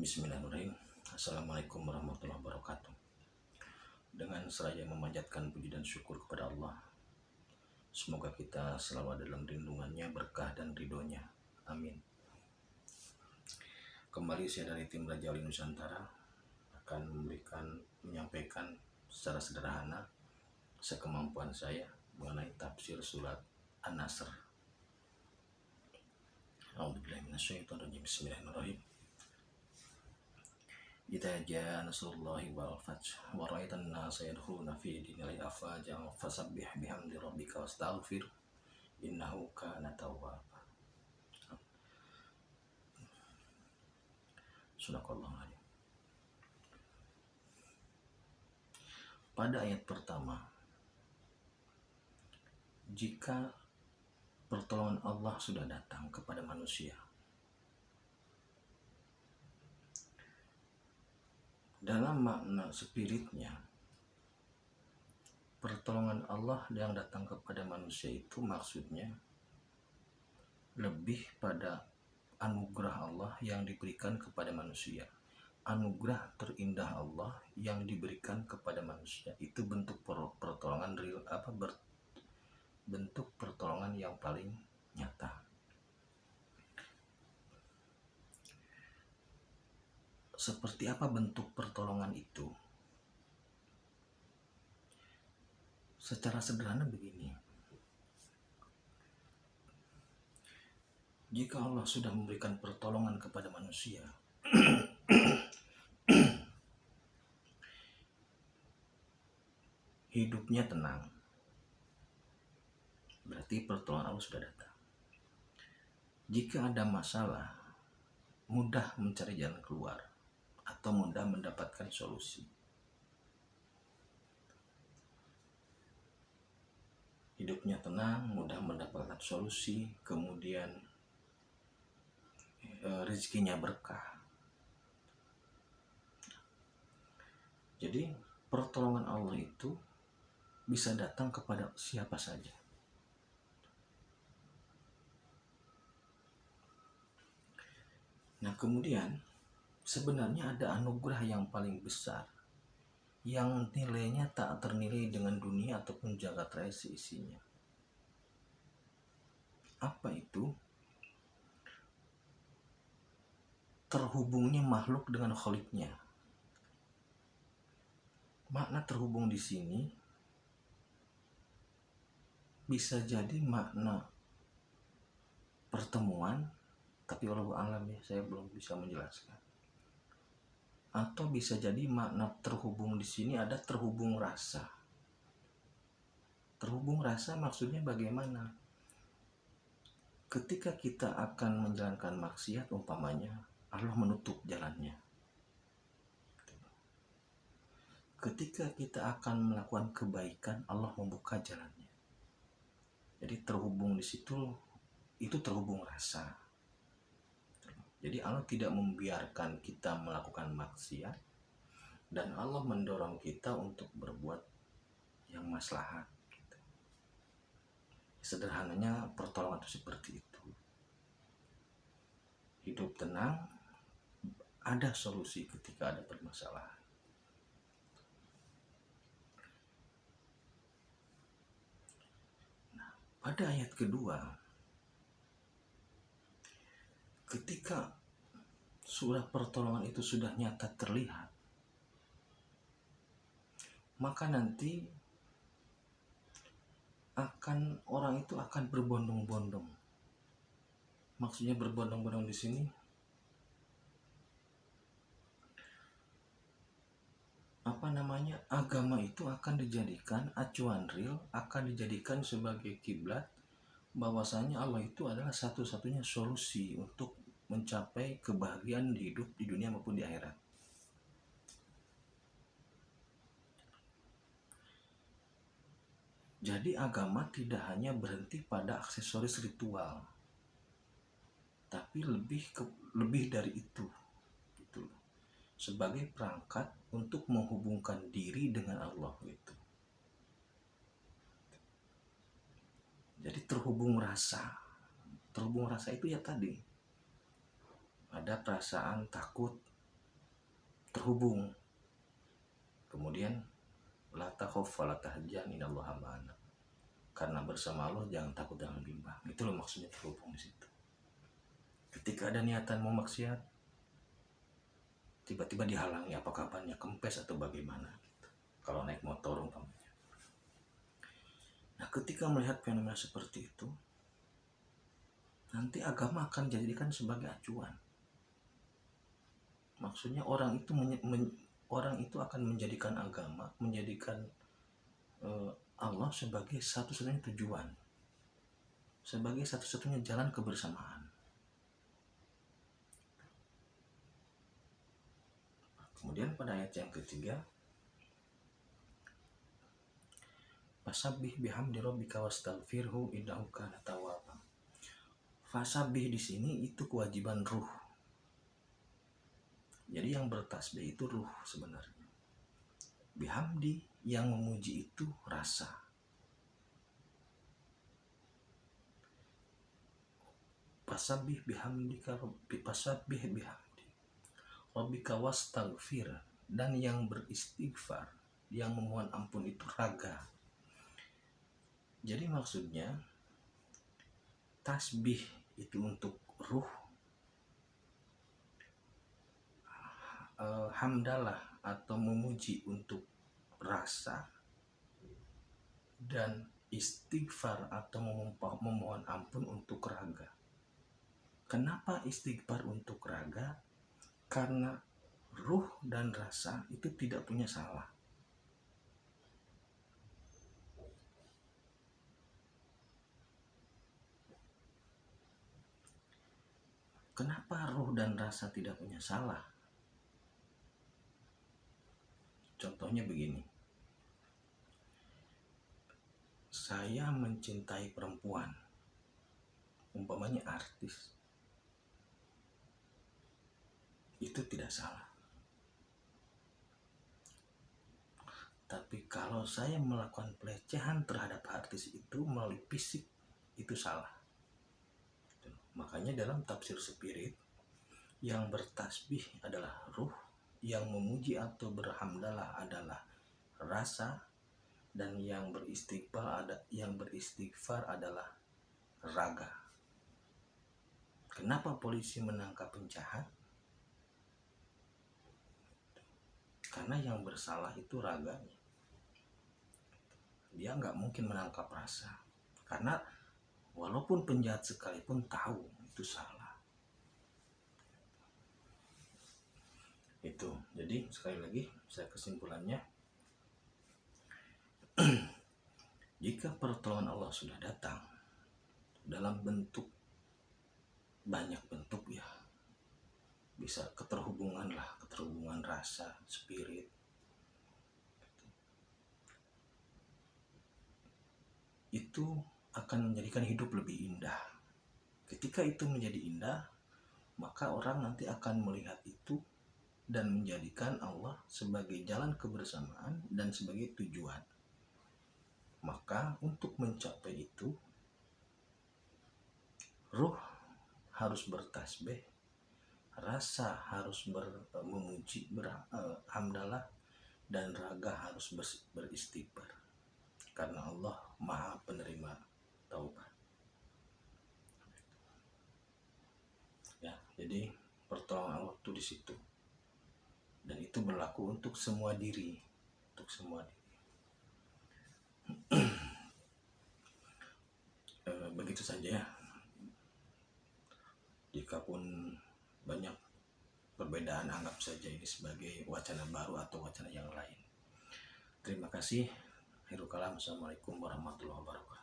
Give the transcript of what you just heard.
Bismillahirrahmanirrahim. Assalamualaikum warahmatullahi wabarakatuh. Dengan seraya memanjatkan puji dan syukur kepada Allah, semoga kita selalu ada dalam lindungannya, berkah dan ridhonya. Amin. Kembali saya dari tim Raja Wali Nusantara akan menyampaikan secara sederhana sekemampuan saya mengenai tafsir surat An-Nasr. A'udzubillahi minasyaitonirrajim. Bismillahirrahmanirrahim. Idza jaa nasrullahi wal fath wa ra'aitan nasa yadkhuluna fi dinillahi afwaja fasabbih bihamdi rabbika wastaghfir innahu kana tawwaba. Subhanallah. Pada ayat pertama, jika pertolongan Allah sudah datang kepada manusia, dalam makna spiritnya, pertolongan Allah yang datang kepada manusia itu maksudnya lebih pada anugerah Allah yang diberikan kepada manusia. Anugerah terindah Allah yang diberikan kepada manusia itu bentuk pertolongan real, bentuk pertolongan yang paling nyata. Seperti apa bentuk pertolongan itu? Secara sederhana begini. Jika Allah sudah memberikan pertolongan kepada manusia, hidupnya tenang, berarti pertolongan Allah sudah datang. Jika ada masalah, mudah mencari jalan keluar atau mudah mendapatkan solusi. Hidupnya tenang, mudah mendapatkan solusi, kemudian rezekinya berkah. Jadi pertolongan Allah itu bisa datang kepada siapa saja. Nah, kemudian sebenarnya ada anugerah yang paling besar yang nilainya tak ternilai dengan dunia ataupun jagat raya seisinya. Apa itu? Terhubungnya makhluk dengan Khaliknya. Makna terhubung di sini bisa jadi makna pertemuan, tapi wallahu alam ya, saya belum bisa menjelaskan. Atau bisa jadi makna terhubung di sini ada terhubung rasa. Terhubung rasa maksudnya bagaimana? Ketika kita akan menjalankan maksiat umpamanya, Allah menutup jalannya. Ketika kita akan melakukan kebaikan, Allah membuka jalannya. Jadi terhubung di situ, itu terhubung rasa. Jadi Allah tidak membiarkan kita melakukan maksiat, dan Allah mendorong kita untuk berbuat yang maslahat. Sederhananya pertolongan itu seperti itu. Hidup tenang, ada solusi ketika ada permasalahan. Nah, pada ayat kedua, ketika surah pertolongan itu sudah nyata terlihat, maka nanti orang itu akan berbondong-bondong. Maksudnya berbondong-bondong di sini agama itu akan dijadikan acuan real, akan dijadikan sebagai kiblat, bahwasanya Allah itu adalah satu-satunya solusi untuk mencapai kebahagiaan hidup di dunia maupun di akhirat. Jadi agama tidak hanya berhenti pada aksesoris ritual, tapi lebih dari itu, gitu. Sebagai perangkat untuk menghubungkan diri dengan Allah, gitu. Jadi terhubung rasa itu ya tadi. Ada perasaan takut, terhubung. Kemudian la takhaf wa la tahzan innallaha ma'ana. Karena bersama Allah jangan takut dan bimbang. Itu loh maksudnya terhubung di situ. Ketika ada niatan mau maksiat, tiba-tiba dihalangi, apakah bannya kempes atau bagaimana gitu. Kalau naik motor umpamanya. Nah, ketika melihat fenomena seperti itu, nanti agama akan dijadikan sebagai acuan. Maksudnya orang itu akan menjadikan agama, menjadikan Allah sebagai satu-satunya tujuan, sebagai satu-satunya jalan kebersamaan. Kemudian pada ayat yang ketiga, fasabbih bihamdi rabbika wastaghfirhu innahu kana tawwaba. Fasabbih di sini itu kewajiban ruh. Jadi yang bertasbih itu ruh sebenarnya. Bihamdi yang memuji itu rasa. Fasabbih bihamdika fasabbih bihamdi rabbika wastaghfir, dan yang beristighfar, yang memohon ampun itu raga. Jadi maksudnya tasbih itu untuk ruh, hamdalah atau memuji untuk rasa, dan istighfar atau memohon ampun untuk raga. Kenapa istighfar untuk raga? Karena ruh dan rasa itu tidak punya salah. Kenapa ruh dan rasa tidak punya salah? Contohnya begini. Saya mencintai perempuan, umpamanya artis. Itu tidak salah. Tapi kalau saya melakukan pelecehan terhadap artis itu melalui fisik, itu salah. Makanya dalam tafsir spirit, yang bertasbih adalah ruh, yang memuji atau berhamdalah adalah rasa, dan yang beristighfar adalah raga. Kenapa polisi menangkap penjahat? Karena yang bersalah itu raganya. Dia nggak mungkin menangkap rasa. Karena walaupun penjahat sekalipun tahu itu salah. Itu. Jadi sekali lagi saya kesimpulannya, jika pertolongan Allah sudah datang dalam bentuk banyak bentuk ya, bisa keterhubungan rasa, spirit, itu akan menjadikan hidup lebih indah. Ketika itu menjadi indah, maka orang nanti akan melihat itu dan menjadikan Allah sebagai jalan kebersamaan dan sebagai tujuan. Maka untuk mencapai itu, ruh harus bertasbih, rasa harus memuji, berhamdalah, dan raga harus beristighfar. Karena Allah Maha Penerima Taubat. Ya, jadi pertolongan Allah itu di situ. Dan itu berlaku untuk semua diri, begitu saja ya. Jikapun banyak perbedaan, anggap saja ini sebagai wacana baru atau wacana yang lain. Terima kasih. Akhirul kalam. Assalamualaikum warahmatullahi wabarakatuh.